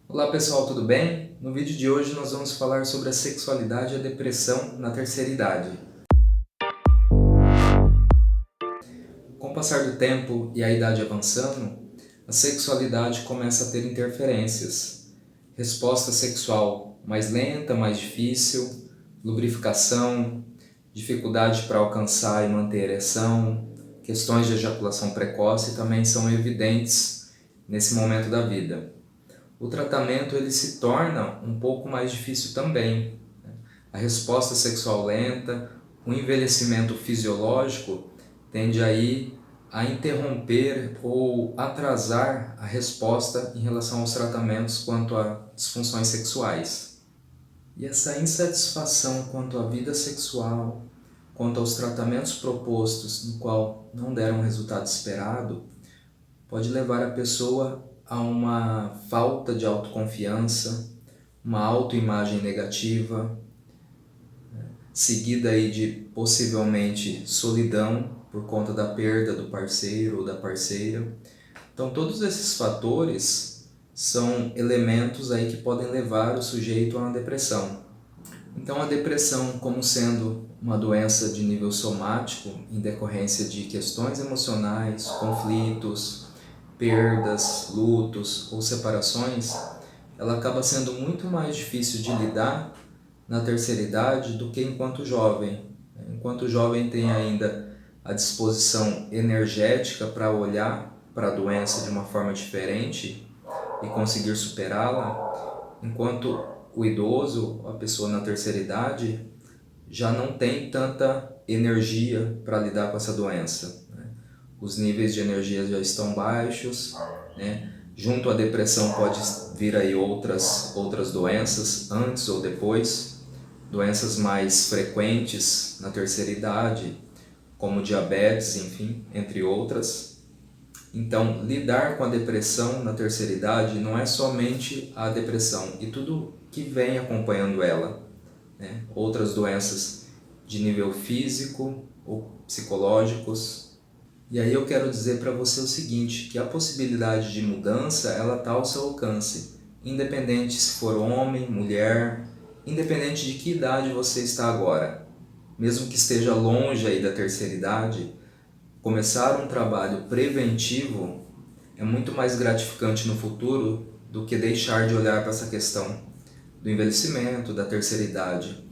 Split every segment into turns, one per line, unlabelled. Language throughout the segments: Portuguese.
Olá pessoal, tudo bem? No vídeo de hoje nós vamos falar sobre a sexualidade e a depressão na terceira idade. Com o passar do tempo e a idade avançando, a sexualidade começa a ter interferências. Resposta sexual mais lenta, mais difícil, lubrificação, dificuldade para alcançar e manter ereção, questões de ejaculação precoce também são evidentes nesse momento da vida. O tratamento ele se torna um pouco mais difícil também. A resposta sexual lenta, o envelhecimento fisiológico tende aí a interromper ou atrasar a resposta em relação aos tratamentos quanto a disfunções sexuais. E essa insatisfação quanto à vida sexual, quanto aos tratamentos propostos, no qual não deram o resultado esperado, pode levar a pessoa a uma falta de autoconfiança, uma autoimagem negativa, seguida aí de possivelmente solidão por conta da perda do parceiro ou da parceira. Então todos esses fatores são elementos aí que podem levar o sujeito a uma depressão. Então a depressão, como sendo uma doença de nível somático em decorrência de questões emocionais, conflitos, perdas, lutos ou separações, ela acaba sendo muito mais difícil de lidar na terceira idade do que enquanto jovem. Enquanto jovem tem ainda a disposição energética para olhar para a doença de uma forma diferente e conseguir superá-la, enquanto o idoso, a pessoa na terceira idade, já não tem tanta energia para lidar com essa doença. Os níveis de energia já estão baixos, né? Junto à depressão pode vir aí outras doenças antes ou depois, doenças mais frequentes na terceira idade, como diabetes, enfim, entre outras. Então, lidar com a depressão na terceira idade não é somente a depressão e tudo que vem acompanhando ela, né? Outras doenças de nível físico ou psicológicos. E aí eu quero dizer para você o seguinte, que a possibilidade de mudança ela está ao seu alcance, independente se for homem, mulher, independente de que idade você está agora. Mesmo que esteja longe aí da terceira idade, começar um trabalho preventivo é muito mais gratificante no futuro do que deixar de olhar para essa questão do envelhecimento, da terceira idade.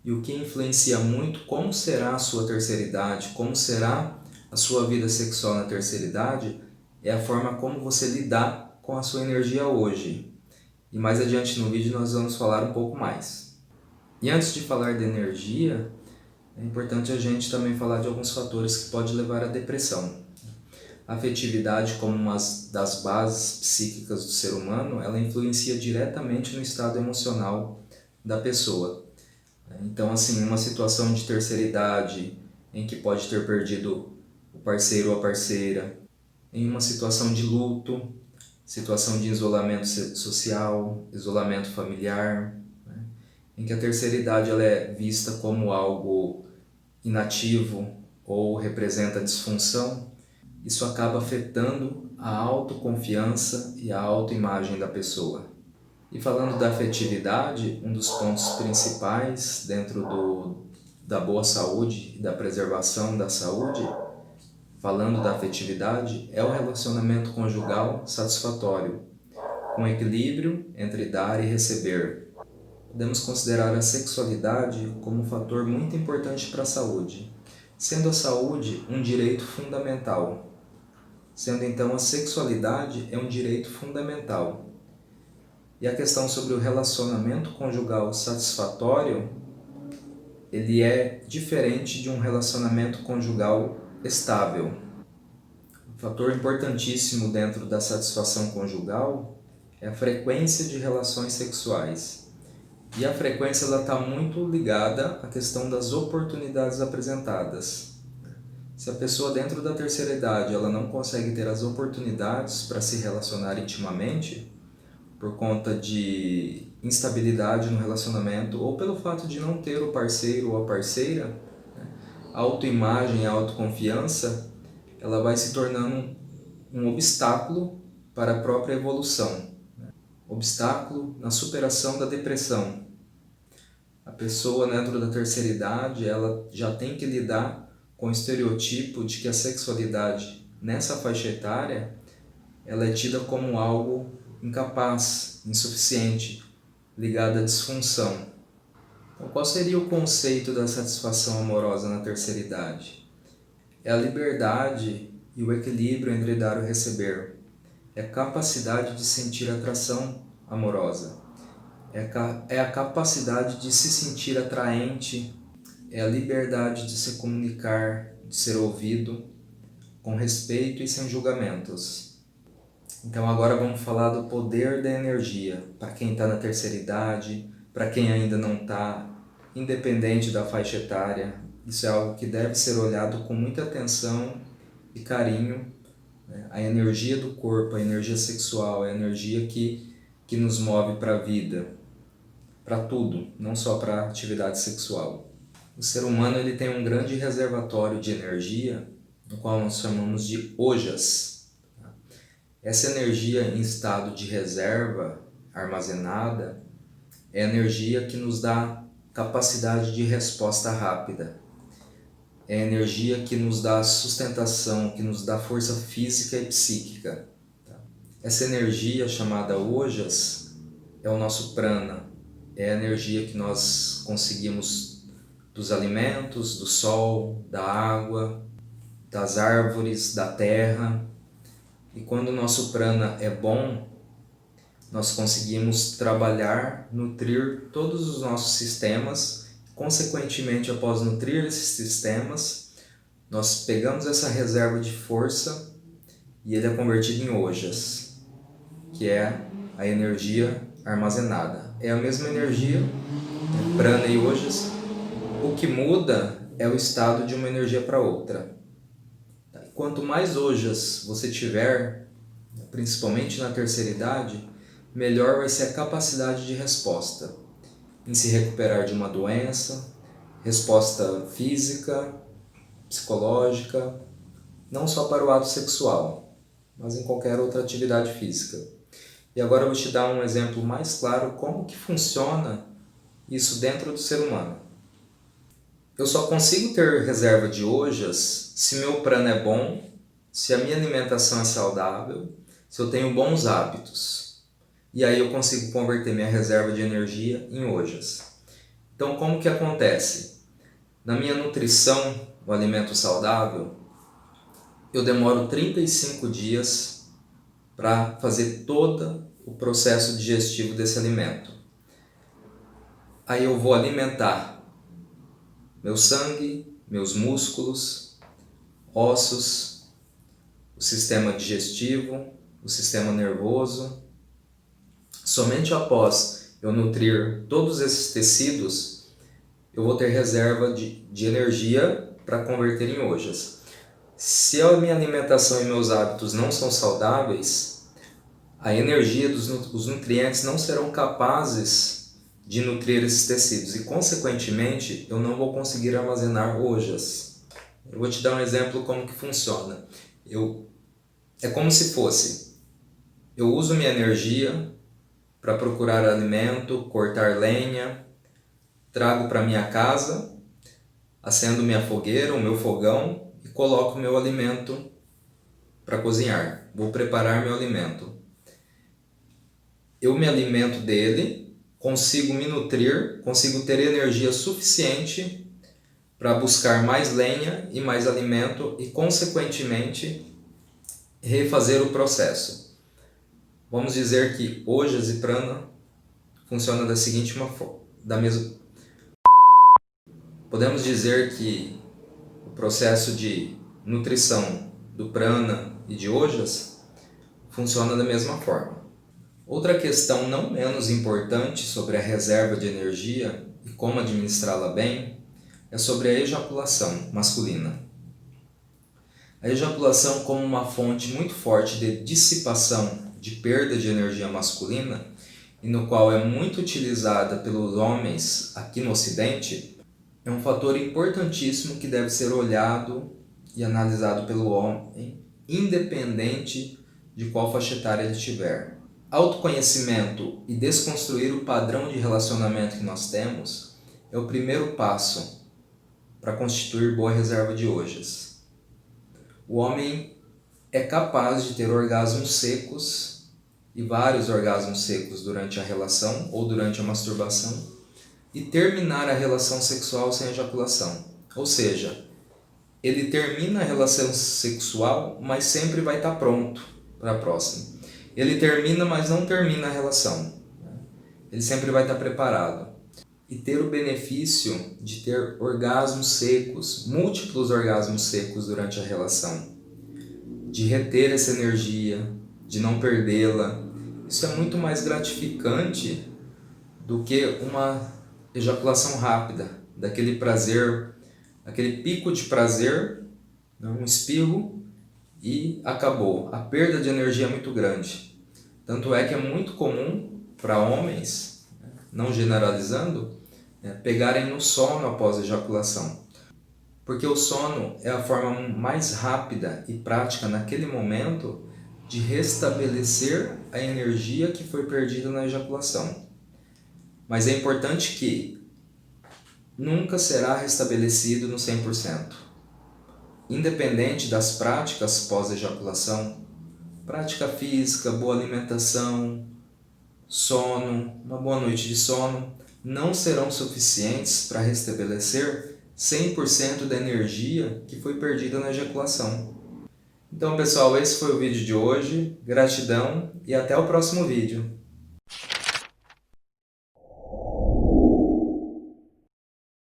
E o que influencia muito como será a sua terceira idade, como será a sua vida sexual na terceira idade, é a forma como você lidar com a sua energia hoje. E mais adiante no vídeo nós vamos falar um pouco mais. E antes de falar de energia, é importante a gente também falar de alguns fatores que podem levar à depressão. A afetividade, como uma das bases psíquicas do ser humano, ela influencia diretamente no estado emocional da pessoa. Então, assim, uma situação de terceira idade, em que pode ter perdido o parceiro ou a parceira, em uma situação de luto, situação de isolamento social, isolamento familiar, né? Em que a terceira idade ela é vista como algo inativo ou representa disfunção, isso acaba afetando a autoconfiança e a autoimagem da pessoa. E falando da afetividade, um dos pontos principais dentro da boa saúde e da preservação da saúde, falando da afetividade, é o relacionamento conjugal satisfatório, com equilíbrio entre dar e receber. Podemos considerar a sexualidade como um fator muito importante para a saúde, sendo a saúde um direito fundamental. Sendo então a sexualidade é um direito fundamental. E a questão sobre o relacionamento conjugal satisfatório, ele é diferente de um relacionamento conjugal estável. Um fator importantíssimo dentro da satisfação conjugal é a frequência de relações sexuais. E a frequência está muito ligada à questão das oportunidades apresentadas. Se a pessoa dentro da terceira idade ela não consegue ter as oportunidades para se relacionar intimamente, por conta de instabilidade no relacionamento ou pelo fato de não ter o parceiro ou a parceira, né? A autoimagem, a autoconfiança, ela vai se tornando um obstáculo para a própria evolução. obstáculo na superação da depressão. A pessoa dentro da terceira idade, ela já tem que lidar com o estereotipo de que a sexualidade nessa faixa etária ela é tida como algo incapaz, insuficiente, ligado à disfunção. Então, qual seria o conceito da satisfação amorosa na terceira idade? É a liberdade e o equilíbrio entre dar e receber. É a capacidade de sentir atração amorosa. É a capacidade de se sentir atraente. É a liberdade de se comunicar, de ser ouvido, com respeito e sem julgamentos. Então agora vamos falar do poder da energia. Para quem está na terceira idade, para quem ainda não está, independente da faixa etária, isso é algo que deve ser olhado com muita atenção e carinho. A energia do corpo, a energia sexual, a energia que nos move para a vida, para tudo, não só para a atividade sexual. O ser humano ele tem um grande reservatório de energia, no qual nós chamamos de ojas. Essa energia em estado de reserva, armazenada, é a energia que nos dá capacidade de resposta rápida. É a energia que nos dá sustentação, que nos dá força física e psíquica. Essa energia chamada ojas é o nosso prana, é a energia que nós conseguimos dos alimentos, do sol, da água, das árvores, da terra. E quando o nosso prana é bom, nós conseguimos trabalhar, nutrir todos os nossos sistemas. Consequentemente, após nutrir esses sistemas, nós pegamos essa reserva de força e ele é convertido em ojas, que é a energia armazenada. É a mesma energia, prana e ojas. O que muda é o estado de uma energia para outra. Quanto mais ojas você tiver, principalmente na terceira idade, melhor vai ser a capacidade de resposta em se recuperar de uma doença, resposta física, psicológica, não só para o ato sexual, mas em qualquer outra atividade física. E agora eu vou te dar um exemplo mais claro como que funciona isso dentro do ser humano. Eu só consigo ter reserva de ojas se meu prana é bom, se a minha alimentação é saudável, se eu tenho bons hábitos. E aí eu consigo converter minha reserva de energia em ojas. Então como que acontece? Na minha nutrição, o alimento saudável, eu demoro 35 dias para fazer todo o processo digestivo desse alimento. Aí eu vou alimentar meu sangue, meus músculos, ossos, o sistema digestivo, o sistema nervoso. Somente após eu nutrir todos esses tecidos, eu vou ter reserva de energia para converter em ojas. Se a minha alimentação e meus hábitos não são saudáveis, a energia os nutrientes não serão capazes de nutrir esses tecidos e, consequentemente, eu não vou conseguir armazenar ojas. Eu vou te dar um exemplo como que funciona. É como se fosse, eu uso minha energia para procurar alimento, cortar lenha, trago para minha casa, acendo minha fogueira, o meu fogão e coloco meu alimento para cozinhar. Vou preparar meu alimento. Eu me alimento dele, consigo me nutrir, consigo ter energia suficiente para buscar mais lenha e mais alimento e, consequentemente, refazer o processo. Vamos dizer que ojas e prana funcionam da seguinte forma, Podemos dizer que o processo de nutrição do prana e de ojas funciona da mesma forma. Outra questão não menos importante sobre a reserva de energia e como administrá-la bem é sobre a ejaculação masculina. A ejaculação como uma fonte muito forte de dissipação, de perda de energia masculina, e no qual é muito utilizada pelos homens aqui no Ocidente, é um fator importantíssimo que deve ser olhado e analisado pelo homem, independente de qual faixa etária ele tiver. Autoconhecimento e desconstruir o padrão de relacionamento que nós temos é o primeiro passo para constituir boa reserva de ojas. O homem é capaz de ter orgasmos secos e vários orgasmos secos durante a relação ou durante a masturbação e terminar a relação sexual sem ejaculação. Ou seja, ele termina a relação sexual, mas sempre vai estar pronto para a próxima. Ele termina, mas não termina a relação. Ele sempre vai estar preparado. E ter o benefício de ter orgasmos secos, múltiplos orgasmos secos durante a relação. De reter essa energia, de não perdê-la. Isso é muito mais gratificante do que uma ejaculação rápida, daquele prazer, aquele pico de prazer, um espirro e acabou. A perda de energia é muito grande. Tanto é que é muito comum para homens, não generalizando, pegarem no sono após a ejaculação. Porque o sono é a forma mais rápida e prática naquele momento de restabelecer a energia que foi perdida na ejaculação. Mas é importante que nunca será restabelecido no 100%. Independente das práticas pós-ejaculação, prática física, boa alimentação, sono, uma boa noite de sono, não serão suficientes para restabelecer 100% da energia que foi perdida na ejaculação. Então pessoal, esse foi o vídeo de hoje, gratidão e até o próximo vídeo.